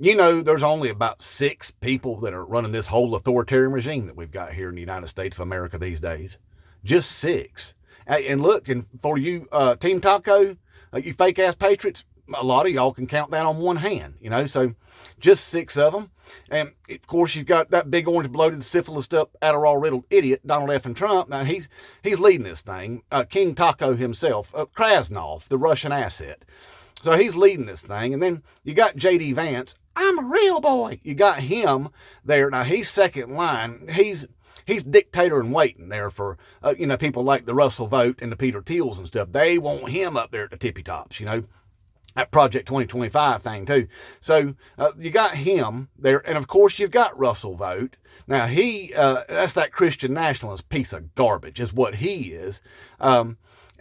You know, there's only about 6 people that are running this whole authoritarian regime that we've got here in the United States of America these days. Just 6. And look, and for you, Team Taco, you fake ass patriots, a lot of y'all can count that on one hand, you know, so just 6 of them. And of course, you've got that big orange bloated syphilised up Adderall riddled idiot, Donald F. and Trump. Now he's leading this thing. King Taco himself, Krasnov, the Russian asset. So he's leading this thing. And then you got J.D. Vance. I'm a real boy. You got him there. Now he's second line. He's dictator in waiting there for, people like the Russell Vogt and the Peter Thiels and stuff. They want him up there at the tippy tops, you know, that Project 2025 thing too. So you got him there. And of course you've got Russell Vogt. Now that's that Christian nationalist piece of garbage is what he is.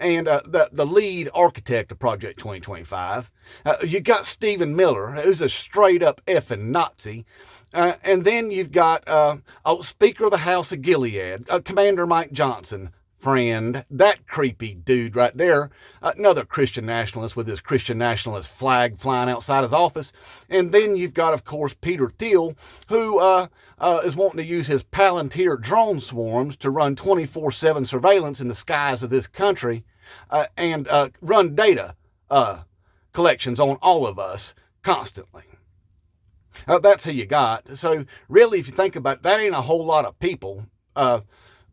And the lead architect of Project 2025. You got Stephen Miller, who's a straight up effing Nazi. And then you've got Speaker of the House of Gilead, Commander Mike Johnson, friend, that creepy dude right there, another Christian nationalist with his Christian nationalist flag flying outside his office. And then you've got, of course, Peter Thiel, who is wanting to use his Palantir drone swarms to run 24/7 surveillance in the skies of this country and run data collections on all of us constantly. That's who you got. So really, if you think about it, that ain't a whole lot of people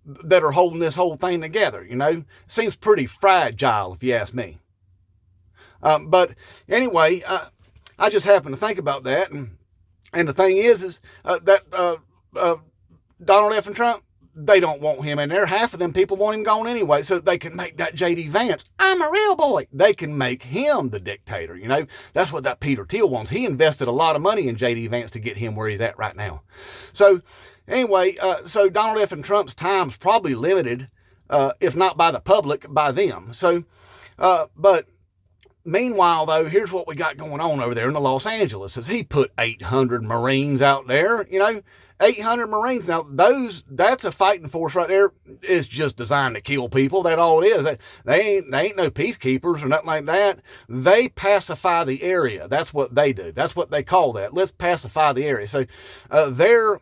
that are holding this whole thing together, you know. Seems pretty fragile, if you ask me. But anyway, I just happened to think about that. And the thing is that Donald F. and Trump, they don't want him in there. Half of them people want him gone anyway, so they can make that J.D. Vance, I'm a real boy. They can make him the dictator, you know. That's what that Peter Thiel wants. He invested a lot of money in J.D. Vance to get him where he's at right now. So anyway, so Donald F. and Trump's time's probably limited, if not by the public, by them. So, but meanwhile, though, here's what we got going on over there in the Los Angeles is he put 800 Marines out there, you know, 800 Marines. Now, that's a fighting force right there. It's just designed to kill people. That's all it is. They ain't no peacekeepers or nothing like that. They pacify the area. That's what they do. That's what they call that. Let's pacify the area. So they're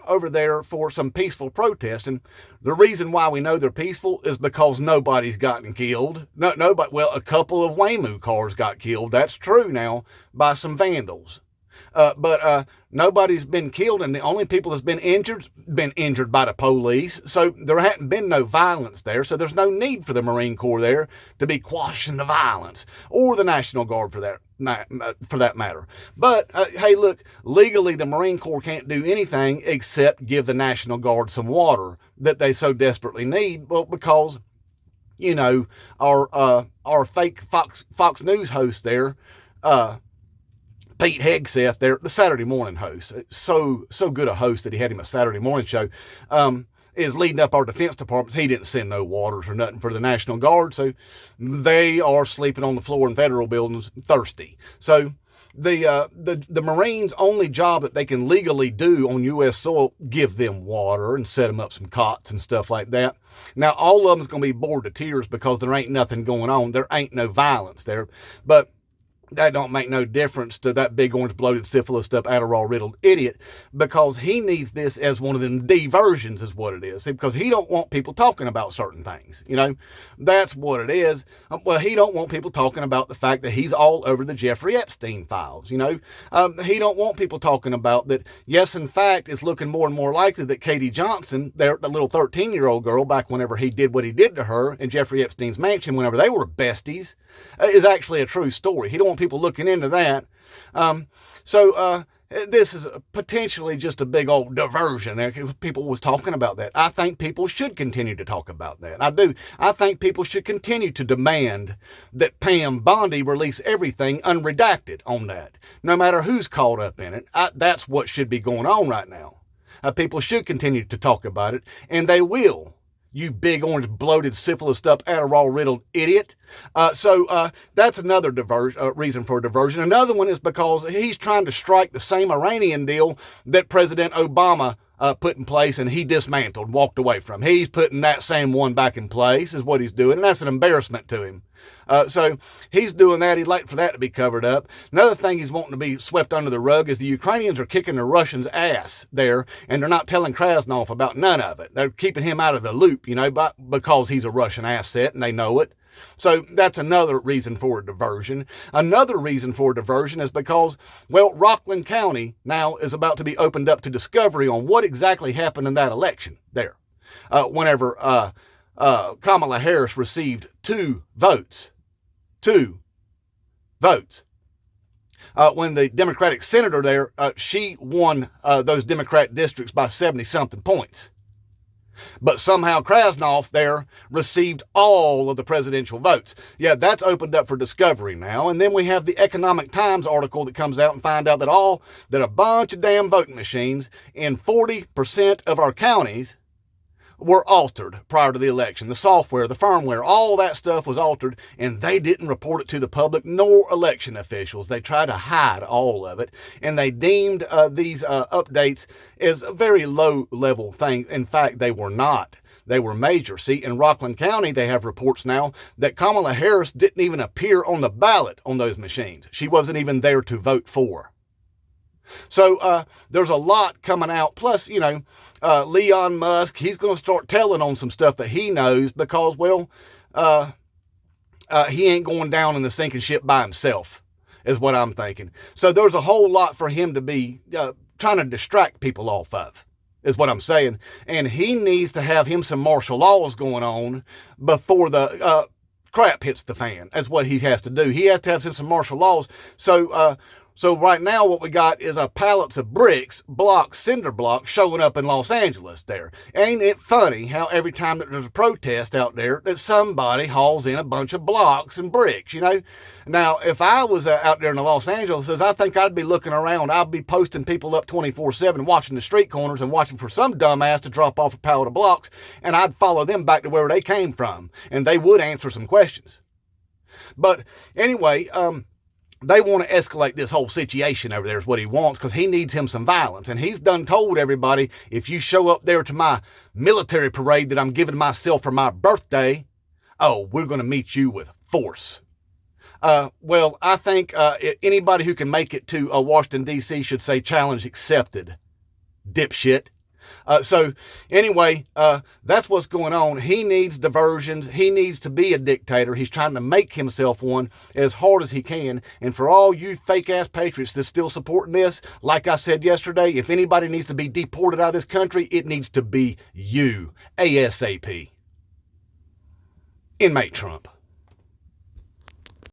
over there for some peaceful protest. And the reason why we know they're peaceful is because nobody's gotten killed. Nobody. Well, a couple of Waymo cars got killed. That's true now by some vandals. But nobody's been killed, and the only people that's been injured by the police. So there hadn't been no violence there. So there's no need for the Marine Corps there to be quashing the violence, or the National Guard for that matter. But hey, look, legally the Marine Corps can't do anything except give the National Guard some water that they so desperately need. Well, because you know our fake Fox News host there. Pete Hegseth there, the Saturday morning host, so good a host that he had him a Saturday morning show, is leading up our defense departments. He didn't send no waters or nothing for the National Guard, so they are sleeping on the floor in federal buildings thirsty. So the Marines' only job that they can legally do on U.S. soil, give them water and set them up some cots and stuff like that. Now, all of them's going to be bored to tears because there ain't nothing going on. There ain't no violence there, but that don't make no difference to that big orange bloated syphilis up Adderall riddled idiot, because he needs this as one of them diversions is what it is. See, because he don't want people talking about certain things, you know, that's what it is. Well, he don't want people talking about the fact that he's all over the Jeffrey Epstein files, you know. He don't want people talking about that. Yes, in fact, it's looking more and more likely that Katie Johnson, the little 13-year-old girl, back whenever he did what he did to her in Jeffrey Epstein's mansion, whenever they were besties, is actually a true story. He don't want people looking into that. So this is potentially just a big old diversion. People was talking about that. I think people should continue to talk about that. I do. I think people should continue to demand that Pam Bondi release everything unredacted on that, no matter who's caught up in it. That's what should be going on right now. People should continue to talk about it, and they will. You big orange bloated syphilis up Adderall riddled idiot. So that's another reason for a diversion. Another one is because he's trying to strike the same Iranian deal that President Obama put in place, and he dismantled, walked away from. He's putting that same one back in place is what he's doing, and that's an embarrassment to him. So he's doing that. He'd like for that to be covered up. Another thing he's wanting to be swept under the rug is the Ukrainians are kicking the Russians' ass there, and they're not telling Krasnov about none of it. They're keeping him out of the loop, because he's a Russian asset, and they know it. So that's another reason for a diversion. Another reason for a diversion is because, Rockland County now is about to be opened up to discovery on what exactly happened in that election there. Whenever Kamala Harris received 2 votes. 2 votes. When the Democratic senator there, she won those Democrat districts by 70-something points. But somehow Krasnov there received all of the presidential votes. Yeah, that's opened up for discovery now. And then we have the Economic Times article that comes out and find out that a bunch of damn voting machines in 40% of our counties were altered prior to the election. The software, the firmware, all that stuff was altered, and they didn't report it to the public nor election officials. They tried to hide all of it, and they deemed these updates as a very low-level thing. In fact, they were not. They were major. See, in Rockland County, they have reports now that Kamala Harris didn't even appear on the ballot on those machines. She wasn't even there to vote for. So there's a lot coming out. Plus, Elon Musk, he's going to start telling on some stuff that he knows because, he ain't going down in the sinking ship by himself, is what I'm thinking. So there's a whole lot for him to be trying to distract people off of, is what I'm saying. And he needs to have him some martial laws going on before the crap hits the fan. That's what he has to do. He has to have some martial laws. So right now what we got is pallets of bricks, cinder blocks showing up in Los Angeles there. Ain't it funny how every time that there's a protest out there that somebody hauls in a bunch of blocks and bricks, Now, if I was out there in Los Angeles, I think I'd be looking around. I'd be posting people up 24/7, watching the street corners and watching for some dumbass to drop off a pallet of blocks, and I'd follow them back to where they came from, and they would answer some questions. But anyway, they want to escalate this whole situation over there is what he wants, because he needs him some violence. And he's done told everybody, if you show up there to my military parade that I'm giving myself for my birthday, we're going to meet you with force. I think anybody who can make it to Washington, D.C. should say challenge accepted, dipshit. So anyway, that's what's going on. He needs diversions. He needs to be a dictator. He's trying to make himself one as hard as he can. And for all you fake ass patriots that's still supporting this, like I said yesterday, if anybody needs to be deported out of this country, it needs to be you, ASAP. Inmate Trump.